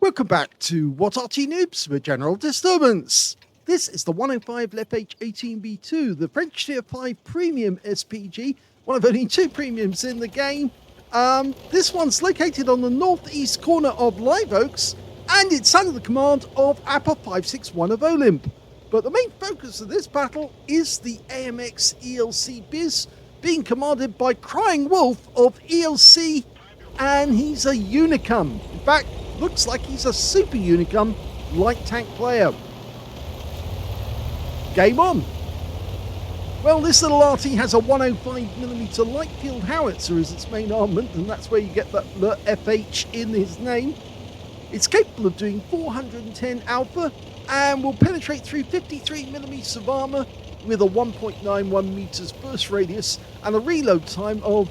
Welcome back to What Arty Noobs with General Disturbance. This is the 105 leFH18B2, the French Tier 5 Premium SPG, one of only two premiums in the game. This one's located on the northeast corner of Live Oaks, and it's under the command of Appa561 of OLIMP. But the main focus of this battle is the AMX ELC bis, being commanded by Crying Wolf of ELC, and he's a Unicum. In fact, looks like he's a super Unicum light tank player. Game on. Well, this little Arty has a 105mm light field howitzer as its main armament, and that's where you get that leFH in his name. It's capable of doing 410 alpha and will penetrate through 53mm of armor with a 1.91 meters burst radius and a reload time of,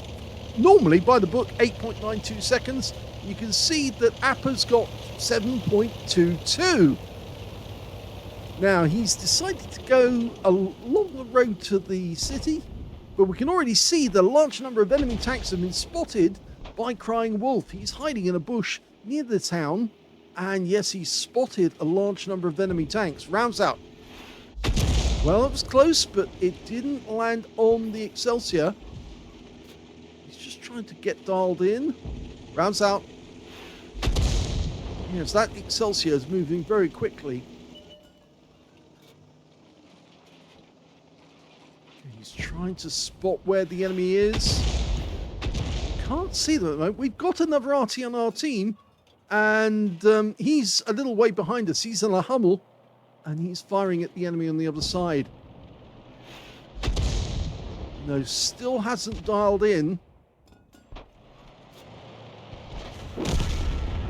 normally by the book, 8.92 seconds. You can see that Appa's got 7.22. Now, he's decided to go along the road to the city, but we can already see that a large number of enemy tanks have been spotted by Crying Wolf. He's hiding in a bush near the town, and yes, he's spotted a large number of enemy tanks. Rounds out. Well, it was close, but it didn't land on the Excelsior. He's just trying to get dialed in. Rounds out. Yes, that Excelsior is moving very quickly. He's trying to spot where the enemy is. Can't see them at the moment. We've got another Arty on our team, and he's a little way behind us. He's in a Hummel, and he's firing at the enemy on the other side. No, still hasn't dialed in.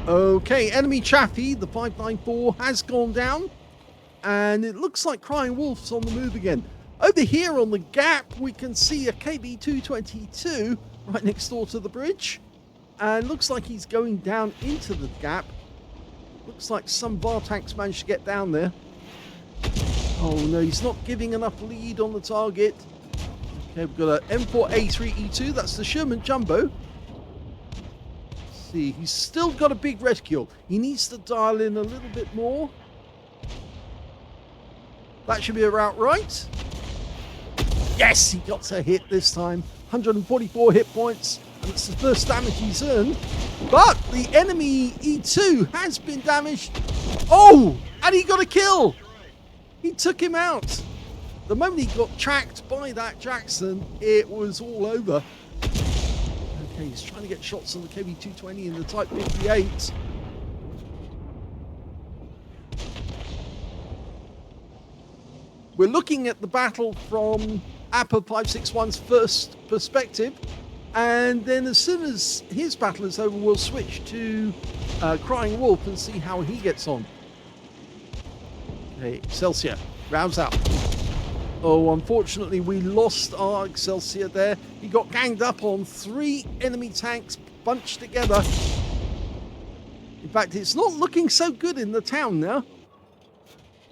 Okay, enemy Chaffee, the 594, has gone down, and it looks like Crying Wolf's on the move again. Over here on the gap, we can see a KB222 right next door to the bridge, and looks like he's going down into the gap. Looks like some VAR tanks managed to get down there. Oh no, he's not giving enough lead on the target. Okay, we've got an M4A3E2, that's the Sherman Jumbo. See, he's still got a big reticule. He needs to dial in a little bit more. That should be about right. Yes, he got a hit this time. 144 hit points, and it's the first damage he's earned. But the enemy E2 has been damaged. Oh, and he got a kill. He took him out. The moment he got tracked by that Jackson, it was all over. Okay, he's trying to get shots on the KB220 and the Type 58. We're looking at the battle from Appa561's first perspective, and then as soon as his battle is over, we'll switch to Crying Wolf and see how he gets on. Okay, Excelsior, rounds out. Oh, unfortunately, we lost our Excelsior there. He got ganged up on 3 enemy tanks bunched together. In fact, it's not looking so good in the town now.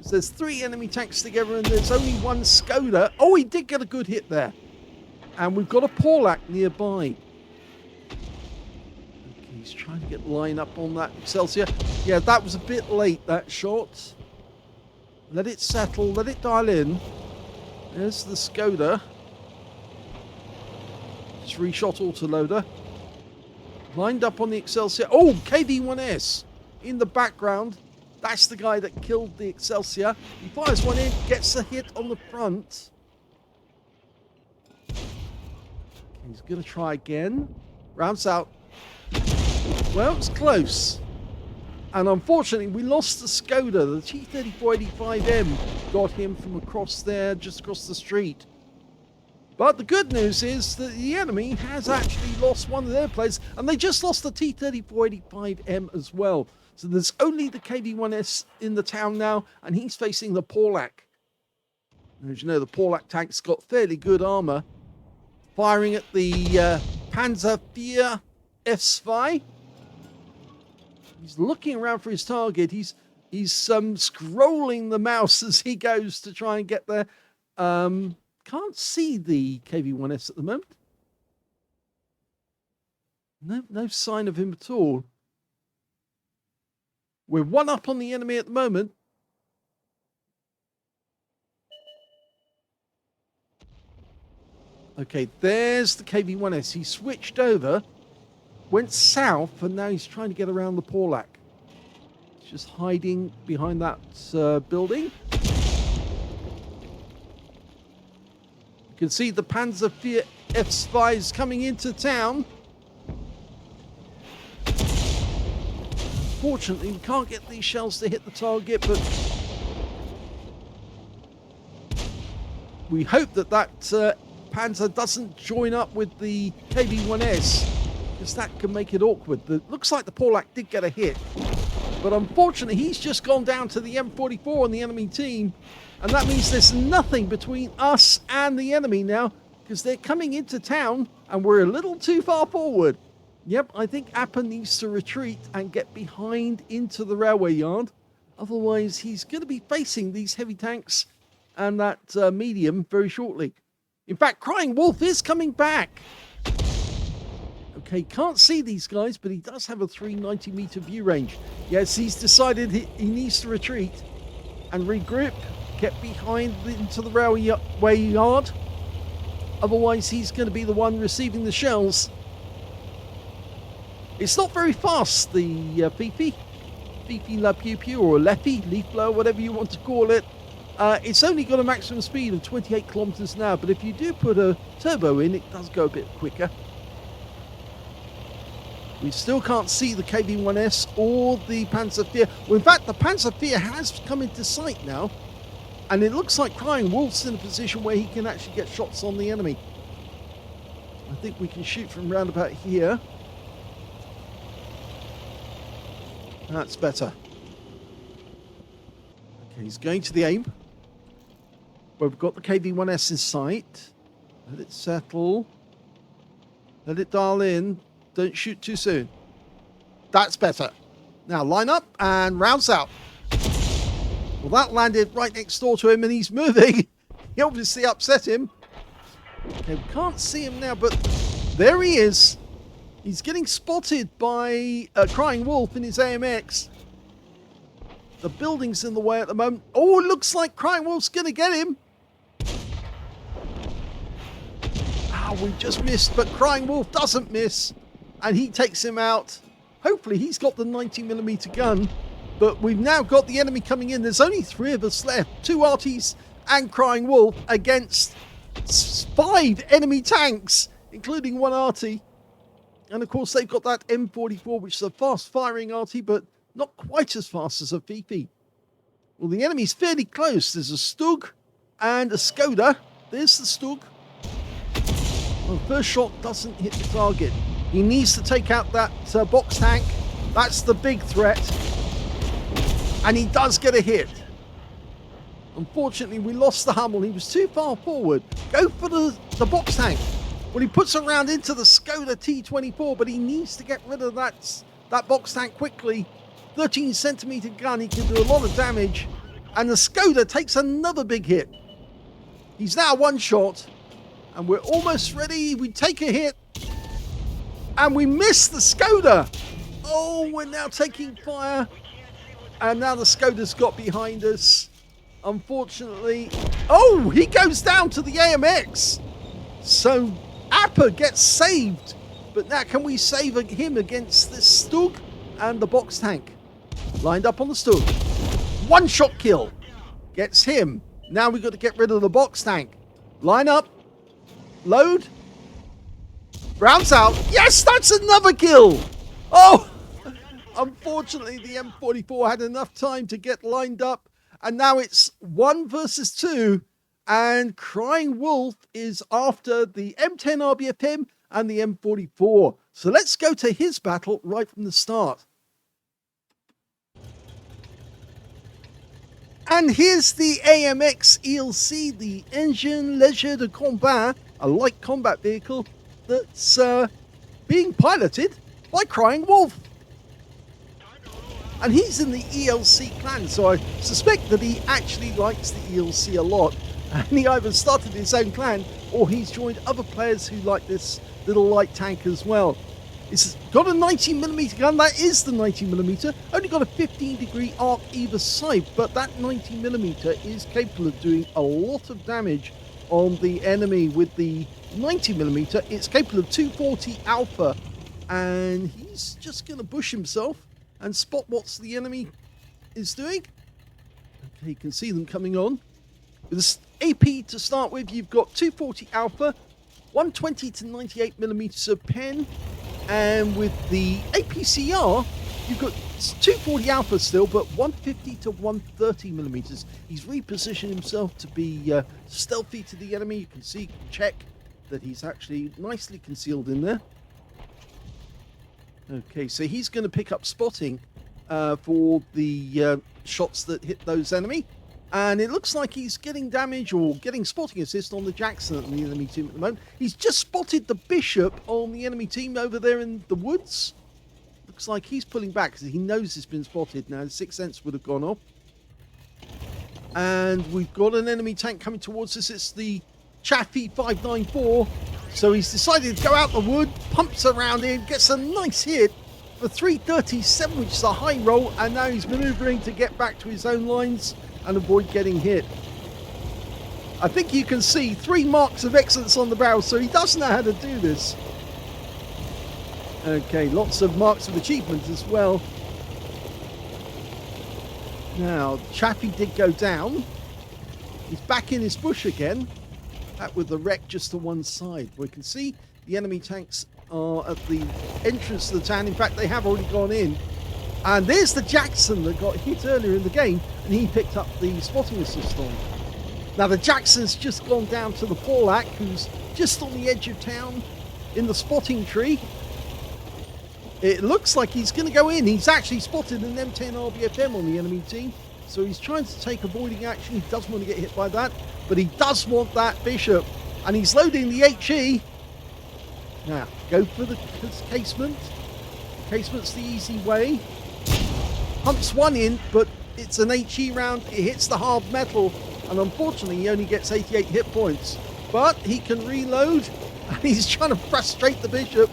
There's 3 enemy tanks together and there's only 1 Skoda. Oh, he did get a good hit there. And we've got a Porlac nearby. Okay, he's trying to get line up on that Excelsior. Yeah, that was a bit late, that shot. Let it settle, let it dial in. There's the Skoda. Just reshot autoloader. Lined up on the Excelsior. Oh, KV1S in the background. That's the guy that killed the Excelsior. He fires one in, gets a hit on the front. He's going to try again. Rounds out. Well, it's close. And unfortunately, we lost the Skoda. The T-3485M got him from across there, just across the street. But the good news is that the enemy has actually lost one of their players, and they just lost the T-3485M as well. So there's only the KV1S in the town now, and he's facing the Porlac. As you know, the Porlac tank's got fairly good armor. Firing at the Panzer IV F-Spy. He's looking around for his target. He's scrolling the mouse as he goes to try and get there. Can't see the KV1S at the moment. No sign of him at all. We're one up on the enemy at the moment. Okay, there's the KV-1S. He switched over, went south, and now he's trying to get around the Porlac. He's just hiding behind that building. You can see the Panzer IV F-Spies coming into town. Fortunately, we can't get these shells to hit the target, but we hope that Panzer doesn't join up with the KV-1S, because that can make it awkward. Looks like the Porlac did get a hit, but unfortunately he's just gone down to the M44 on the enemy team, and that means there's nothing between us and the enemy now, because they're coming into town and we're a little too far forward. Yep, I think Appa needs to retreat and get behind into the railway yard. Otherwise, he's going to be facing these heavy tanks and that medium very shortly. In fact, Crying Wolf is coming back. Okay, can't see these guys, but he does have a 390-meter view range. Yes, he's decided he needs to retreat and regroup, get behind into the railway yard. Otherwise, he's going to be the one receiving the shells. It's not very fast, the Fifi La Pew Pew, or leFH, leaf blower, whatever you want to call it. It's only got a maximum speed of 28 kilometers an hour, but if you do put a turbo in, it does go a bit quicker. We still can't see the KV-1S or the Panzer IV. Well, in fact, the Panzer IV has come into sight now, and it looks like Crying Wolf's in a position where he can actually get shots on the enemy. I think we can shoot from round about here. That's better. Okay, he's going to the aim. Well, we've got the KV-1S in sight. Let it settle. Let it dial in. Don't shoot too soon. That's better. Now line up and rounds out. Well, that landed right next door to him and he's moving. He obviously upset him. Okay, we can't see him now, but there he is. He's getting spotted by Crying Wolf in his AMX. The building's in the way at the moment. Oh, it looks like Crying Wolf's going to get him. We just missed, but Crying Wolf doesn't miss. And he takes him out. Hopefully he's got the 90mm gun. But we've now got the enemy coming in. There's only 3 of us left. 2 Artys and Crying Wolf against 5 enemy tanks, including 1 Arty. And of course, they've got that M44, which is a fast-firing Arty, but not quite as fast as a Fifi. Well, the enemy's fairly close. There's a Stug and a Skoda. There's the Stug. Well, the first shot doesn't hit the target. He needs to take out that box tank. That's the big threat. And he does get a hit. Unfortunately, we lost the Hummel. He was too far forward. Go for the box tank. Well, he puts a round into the Skoda T24, but he needs to get rid of that box tank quickly. 13cm gun, he can do a lot of damage. And the Skoda takes another big hit. He's now 1 shot. And we're almost ready. We take a hit. And we miss the Skoda. Oh, we're now taking fire. And now the Skoda's got behind us. Unfortunately. Oh, he goes down to the AMX. So Appa gets saved. But now can we save him against this Stug and the box tank? Lined up on the Stug. 1-shot kill. Gets him. Now we've got to get rid of the box tank. Line up. Load. Rounds out. Yes, that's another kill. Oh, unfortunately, the M44 had enough time to get lined up. And now it's 1 versus 2. And Crying Wolf is after the M10 RBFM and the M44. So let's go to his battle right from the start. And here's the AMX ELC, the Engine Leisure de Combat, a light combat vehicle that's being piloted by Crying Wolf. And he's in the ELC clan, so I suspect that he actually likes the ELC a lot. And he either started his own clan or he's joined other players who like this little light tank as well. It's got a 90mm gun. That is the 90mm. Only got a 15-degree arc either side, but that 90mm is capable of doing a lot of damage on the enemy. With the 90mm, it's capable of 240 alpha, and he's just going to bush himself and spot what the enemy is doing. Okay, you can see them coming on. With this AP to start with, you've got 240 alpha, 120 to 98mm of pen, and with the APCR, you've got 240 alpha still, but 150 to 130mm. He's repositioned himself to be stealthy to the enemy. You can see, check that he's actually nicely concealed in there. Okay, so he's going to pick up spotting for the shots that hit those enemy. And it looks like he's getting damage or getting spotting assist on the Jackson on the enemy team at the moment. He's just spotted the Bishop on the enemy team over there in the woods. Looks like he's pulling back because he knows it's been spotted now. The Sixth Sense would have gone off. And we've got an enemy tank coming towards us. It's the Appa561. So he's decided to go out the wood, pumps around in, gets a nice hit for 337, which is a high roll. And now he's maneuvering to get back to his own lines and avoid getting hit. I think you can see 3 marks of excellence on the barrel, so he does know how to do this. Okay, lots of marks of achievement as well. Now, Chappie did go down. He's back in his bush again. That with the wreck just to one side. We can see the enemy tanks are at the entrance to the town. In fact, they have already gone in. And there's the Jackson that got hit earlier in the game, and he picked up the spotting assist on. Now the Jackson's just gone down to the Paulak, who's just on the edge of town in the spotting tree. It looks like he's going to go in. He's actually spotted an M10 RBFM on the enemy team, so he's trying to take avoiding action. He doesn't want to get hit by that, but he does want that Bishop, and he's loading the HE. Now, go for the casement. Casement's the easy way. Pumps one in, but it's an HE round. It hits the hard metal, and unfortunately he only gets 88 hit points. But he can reload, and he's trying to frustrate the Bishop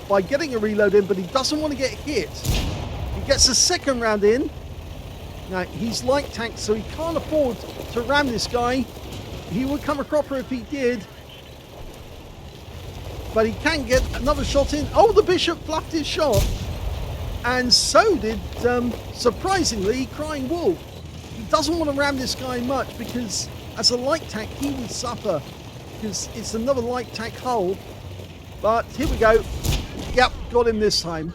by getting a reload in, but he doesn't want to get hit. He gets a second round in. Now, he's light tank, so he can't afford to ram this guy. He would come a cropper if he did. But he can get another shot in. Oh, the Bishop fluffed his shot. And so did, surprisingly, Crying Wolf. He doesn't want to ram this guy much because as a light tank, he would suffer because it's another light tank hull. But here we go. Yep, got him this time.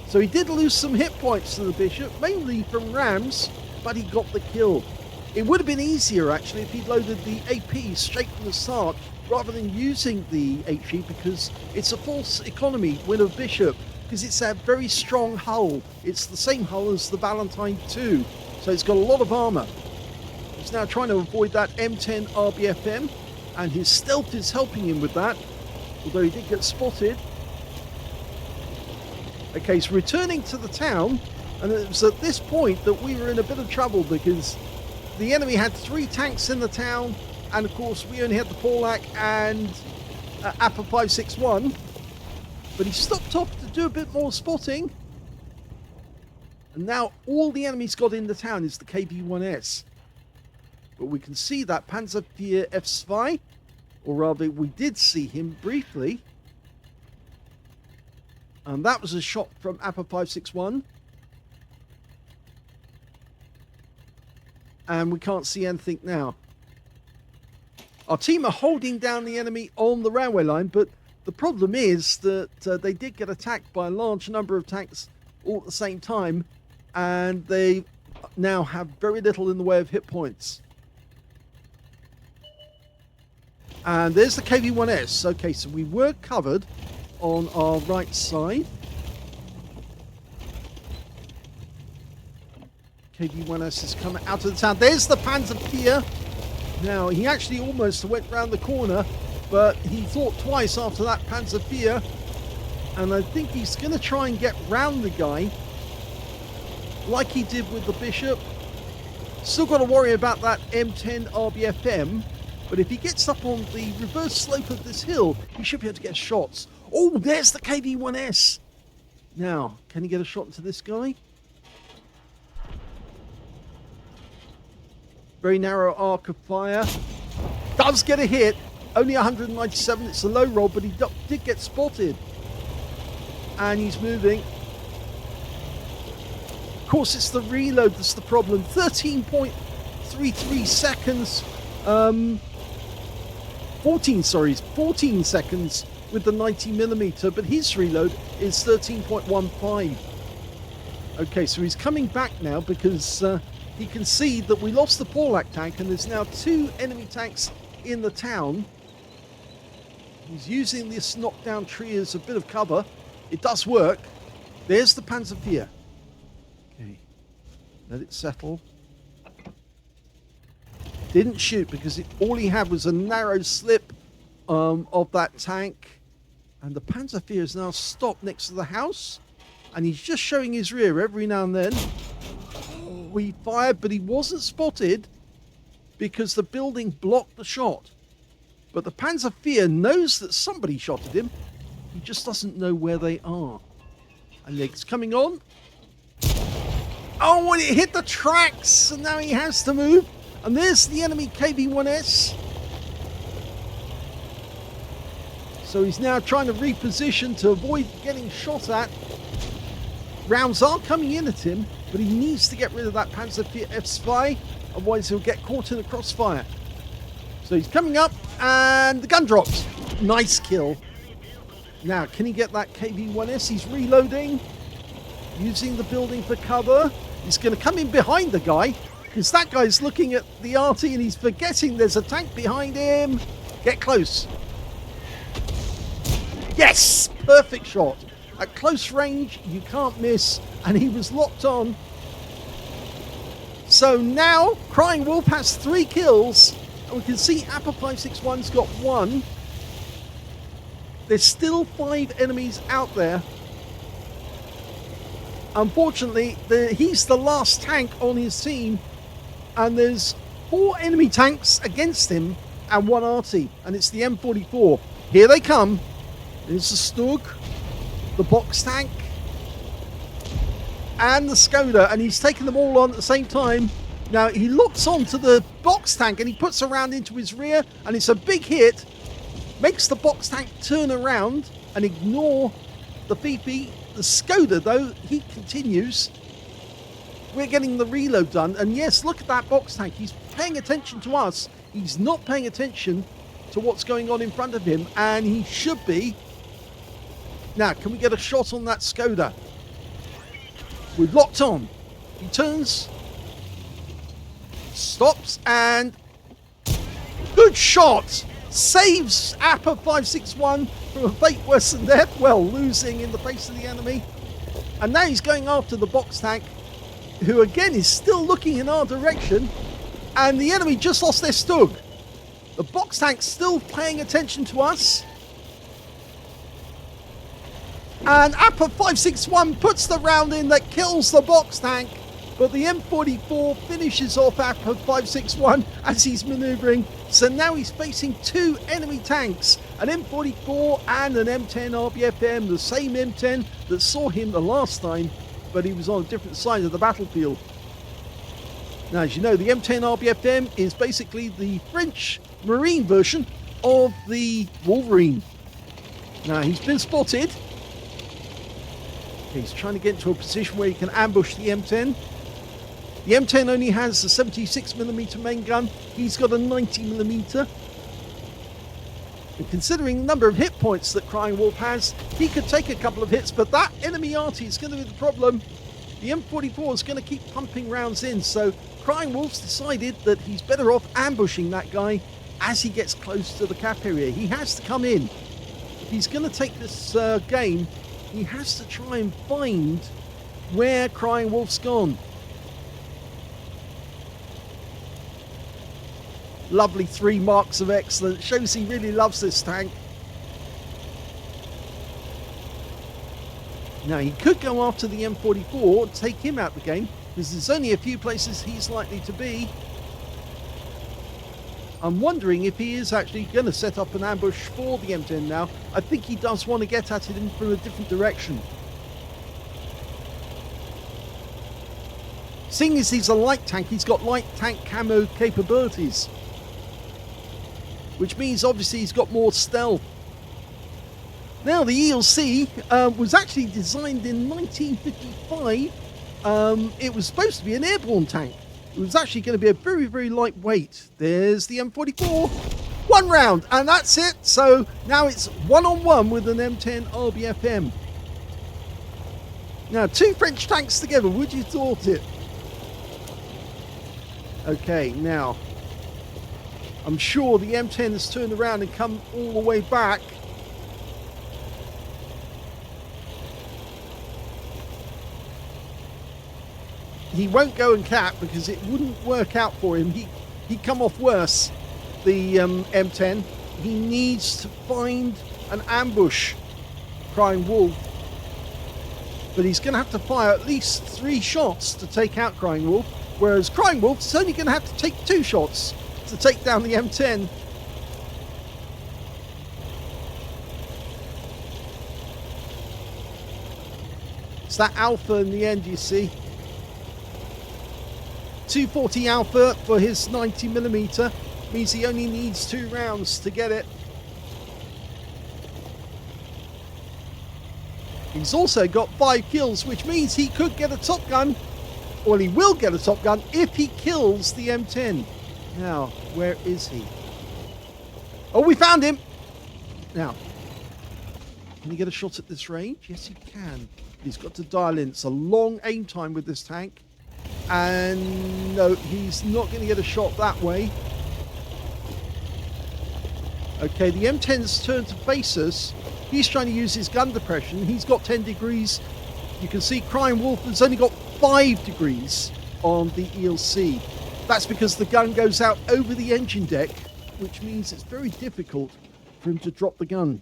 So he did lose some hit points to the Bishop, mainly from rams, but he got the kill. It would have been easier, actually, if he'd loaded the AP straight from the start, rather than using the HE, because it's a false economy with a Bishop, because it's a very strong hull. It's the same hull as the Valentine 2, so it's got a lot of armor. He's now trying to avoid that M10 RBFM, and his stealth is helping him with that, although he did get spotted. Okay, so returning to the town, and it was at this point that we were in a bit of trouble because the enemy had 3 tanks in the town, and of course we only had the Paulak and Appa561. But he stopped off to do a bit more spotting, and now all the enemies got in the town is the KV-1S. But we can see that Panzerfire F2, or rather we did see him briefly. And that was a shot from Appa561. And we can't see anything now. Our team are holding down the enemy on the railway line, but the problem is that they did get attacked by a large number of tanks all at the same time, and they now have very little in the way of hit points. And there's the KV-1S. Okay, so we were covered on our right side. KV-1S is coming out of the town. There's the Panzerfire. Now, he actually almost went round the corner, but he thought twice after that Panzerfire. And I think he's going to try and get round the guy like he did with the Bishop. Still got to worry about that M10 RBFM. But if he gets up on the reverse slope of this hill, he should be able to get shots. Oh, there's the KV-1S. Now, can he get a shot into this guy? Very narrow arc of fire. Does get a hit. Only 197. It's a low roll, but he did get spotted. And he's moving. Of course, it's the reload that's the problem. 13.33 seconds. 14 seconds with the 90mm, but his reload is 13.15. Okay, so he's coming back now because he can see that we lost the Porlac tank and there's now 2 enemy tanks in the town. He's using this knockdown tree as a bit of cover. It does work. There's the Panzerwehr. Okay, let it settle. Didn't shoot because all he had was a narrow slip of that tank. And the Panzerwehr is now stopped next to the house. And he's just showing his rear every now and then. Oh, he fired, but he wasn't spotted because the building blocked the shot. But the Panzerwehr knows that somebody shot at him. He just doesn't know where they are. And it's coming on. Oh, and it hit the tracks. And now he has to move. And there's the enemy KV-1S. So he's now trying to reposition to avoid getting shot at. Rounds are coming in at him, but he needs to get rid of that Panzerwehr F-Spy, otherwise he'll get caught in the crossfire. So he's coming up, and the gun drops. Nice kill. Now, can he get that KV-1S? He's reloading, using the building for cover. He's going to come in behind the guy, because that guy's looking at the Arty and he's forgetting there's a tank behind him. Get close. Yes! Perfect shot. At close range, you can't miss, and he was locked on. So now, Crying Wolf has 3 kills, and we can see Appa561's got 1. There's still 5 enemies out there. Unfortunately, he's the last tank on his team, and there's 4 enemy tanks against him and 1 Arty, and it's the M44. Here they come. There's the Stug, the box tank, and the Skoda, and he's taking them all on at the same time. Now he locks onto the box tank and he puts a round into his rear, and it's a big hit. Makes the box tank turn around and ignore the PP. The Skoda, though, he continues. We're getting the reload done, and yes, look at that box tank. He's paying attention to us. He's not paying attention to what's going on in front of him, and he should be. Now, can we get a shot on that Skoda? We've locked on. He turns, stops, and good shot. Saves Appa561 from a fate worse than death. Well, losing in the face of the enemy. And now he's going after the box tank, who again is still looking in our direction. And the enemy just lost their Stug. The box tank's still paying attention to us. And Appa561 puts the round in that kills the box tank, but the M44 finishes off Appa561 as he's maneuvering. So now he's facing 2 enemy tanks, an M44 and an M10 RBFM, the same M10 that saw him the last time, but he was on a different side of the battlefield. Now, as you know, the M10 RBFM is basically the French Marine version of the Wolverine. Now, he's been spotted. He's trying to get into a position where he can ambush the M10. The M10 only has a 76mm main gun. He's got a 90mm. And considering the number of hit points that Crying Wolf has, he could take a couple of hits, but that enemy Arty is going to be the problem. The M44 is going to keep pumping rounds in, so Crying Wolf's decided that he's better off ambushing that guy as he gets close to the cap area. He has to come in. If he's going to take this game, he has to try and find where Crying Wolf's gone. Lovely 3 marks of excellence. Shows he really loves this tank. Now, he could go after the M44, take him out the game, because there's only a few places he's likely to be. I'm wondering if he is actually going to set up an ambush for the M10 now. I think he does want to get at it from a different direction. Seeing as he's a light tank, he's got light tank camo capabilities, which means obviously he's got more stealth. Now, the ELC was actually designed in 1955. It was supposed to be an airborne tank. It was actually going to be a very, very lightweight. There's the M44. One round, and that's it. So now it's one-on-one with an M10 RBFM. Now, two French tanks together. Would you thought it? Okay, now, I'm sure the M10 has turned around and come all the way back. He won't go and cap because it wouldn't work out for him. He'd come off worse, the M10. He needs to find an ambush, Crying Wolf. But he's going to have to fire at least 3 shots to take out Crying Wolf, whereas Crying Wolf is only going to have to take 2 shots to take down the M10. It's that alpha in the end, you see. 240 alpha for his 90mm means he only needs 2 rounds to get it. He's also got 5 kills, which means he could get a top gun, or he will get a top gun if he kills the M10. Now, where is he? Oh, we found him! Now, can he get a shot at this range? Yes, he can. He's got to dial in. It's a long aim time with this tank. And no, he's not going to get a shot that way. Okay, the M10's turned to face us. He's trying to use his gun depression. He's got 10 degrees. You can see Crying Wolf has only got 5 degrees on the ELC. That's because the gun goes out over the engine deck, which means it's very difficult for him to drop the gun.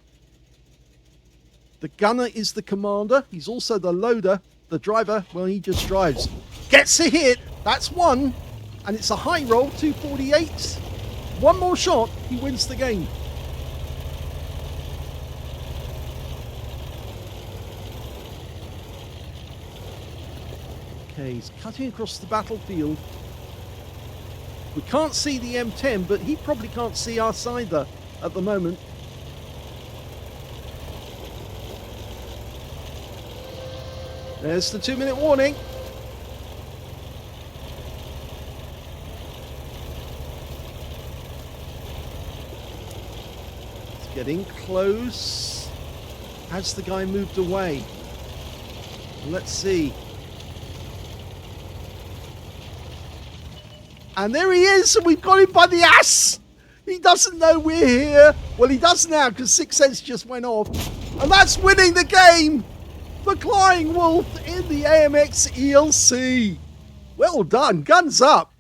The gunner is the commander. He's also the loader. The driver, well, he just drives. Gets a hit. That's 1. And it's a high roll, 248. 1 more shot, he wins the game. Okay, he's cutting across the battlefield. We can't see the M10, but he probably can't see us either at the moment. There's the 2-minute warning. It's getting close. Has the guy moved away? Let's see. And there he is, and we've got him by the ass. He doesn't know we're here. Well, he does now because 6 cents just went off. And that's winning the game for Crying Wolf in the AMX ELC. Well done. Guns up.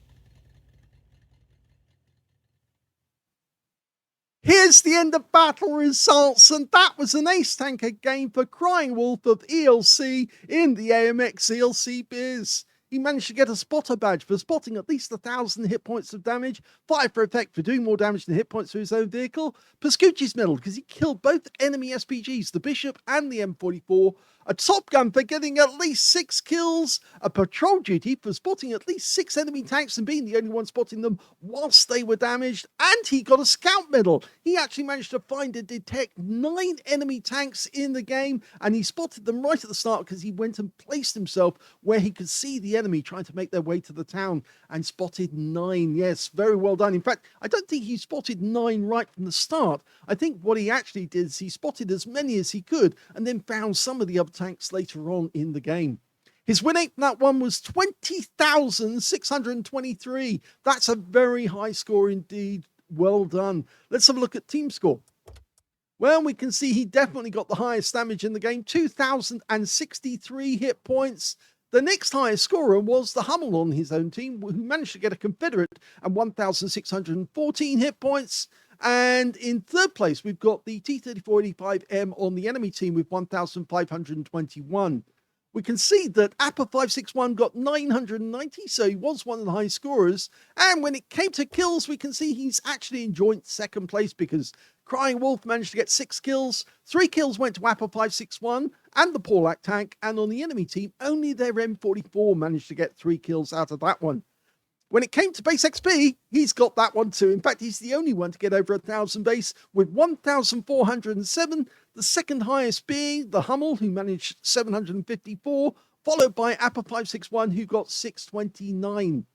Here's the end of battle results, and that was an ace tanker game for Crying Wolf of ELC in the AMX ELC biz. He managed to get a spotter badge for spotting at least 1,000 hit points of damage, 5 for effect for doing more damage than hit points to his own vehicle, Pascucci's medal because he killed both enemy SPGs, the Bishop and the M44, a Top Gun for getting at least 6 kills, a patrol duty for spotting at least 6 enemy tanks and being the only one spotting them whilst they were damaged, and he got a scout medal. He actually managed to find and detect 9 enemy tanks in the game, and he spotted them right at the start because he went and placed himself where he could see the enemy trying to make their way to the town, and spotted 9. Yes, very well done. In fact, I don't think he spotted 9 right from the start. I think what he actually did is he spotted as many as he could and then found some of the other tanks later on in the game. His win rate from that one was 20,623. That's a very high score indeed. Well done. Let's have a look at team score. Well, we can see he definitely got the highest damage in the game, 2,063 hit points. The next highest scorer was the Hummel on his own team, who managed to get a Confederate and 1,614 hit points. And in third place, we've got the T-3485M on the enemy team with 1,521. We can see that Appa561 got 990, so he was one of the high scorers. And when it came to kills, we can see he's actually in joint second place because Crying Wolf managed to get 6 kills. 3 kills went to Appa561 and the Porlac tank, and on the enemy team, only their M44 managed to get 3 kills out of that one. When it came to base XP, he's got that one too. In fact, he's the only one to get over 1,000 base with 1,407, the second highest being the Hummel, who managed 754, followed by Appa561, who got 629.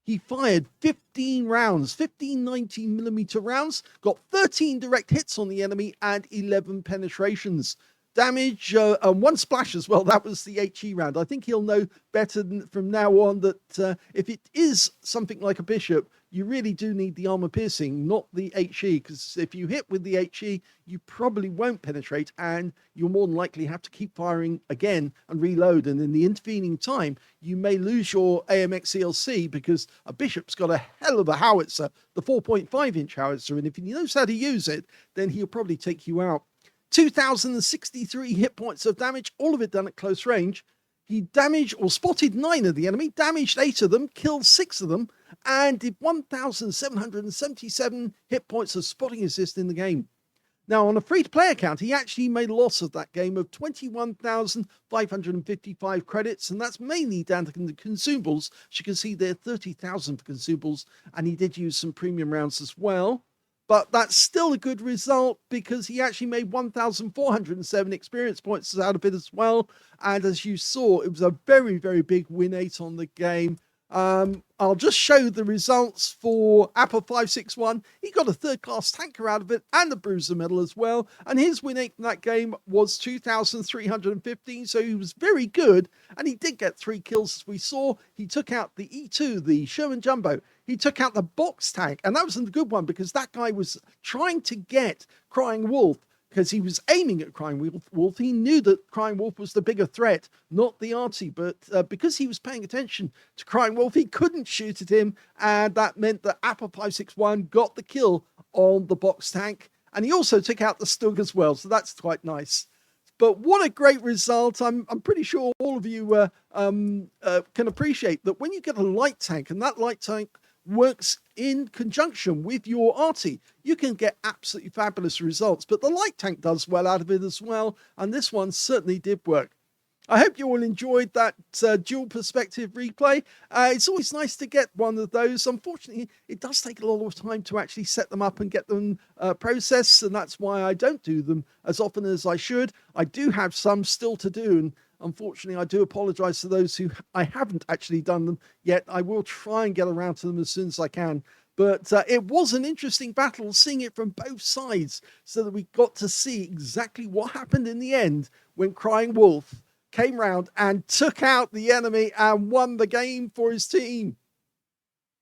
He fired 15 rounds, 15 19mm rounds, got 13 direct hits on the enemy and 11 penetrations. Damage and 1 splash as well. That was the HE round. I think he'll know better from now on that if it is something like a bishop, you really do need the armor piercing, not the HE, because if you hit with the HE, you probably won't penetrate and you'll more than likely have to keep firing again and reload. And in the intervening time, you may lose your AMX ELC because a bishop's got a hell of a howitzer, the 4.5-inch howitzer, and if he knows how to use it, then he'll probably take you out. 2,063 hit points of damage, all of it done at close range. He damaged or spotted 9 of the enemy, damaged 8 of them, killed 6 of them, and did 1,777 hit points of spotting assist in the game. Now, on a free-to-play account, he actually made a loss of that game of 21,555 credits, and that's mainly down to the consumables. As you can see there, 30,000 for consumables, and he did use some premium rounds as well. But that's still a good result because he actually made 1,407 experience points out of it as well. And as you saw, it was a very, very big win rate on the game. I'll just show the results for Appa561. He got a 3rd-class tanker out of it and a bruiser medal as well. And his win rate in that game was 2,315, so he was very good. And he did get 3 kills, as we saw. He took out the E2, the Sherman Jumbo. He took out the box tank, and that was a good one because that guy was trying to get Crying Wolf because he was aiming at Crying Wolf. He knew that Crying Wolf was the bigger threat, not the Arty, but because he was paying attention to Crying Wolf, he couldn't shoot at him, and that meant that Appa561 got the kill on the box tank, and he also took out the Stug as well, so that's quite nice. But what a great result. I'm pretty sure all of you can appreciate that when you get a light tank, and that light tank works in conjunction with your Arty, you can get absolutely fabulous results. But the light tank does well out of it as well, and this one certainly did work. I hope you all enjoyed that dual perspective replay. It's always nice to get one of those. Unfortunately, it does take a lot of time to actually set them up and get them processed, and that's why I don't do them as often as I should. I do have some still to do, and unfortunately, I do apologize to those who I haven't actually done them yet. I will try and get around to them as soon as I can. But it was an interesting battle, seeing it from both sides, so that we got to see exactly what happened in the end when Crying Wolf came round and took out the enemy and won the game for his team.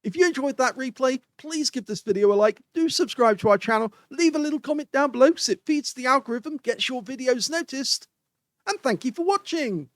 If you enjoyed that replay, please give this video a like, do subscribe to our channel, leave a little comment down below because it feeds the algorithm, gets your videos noticed, and thank you for watching.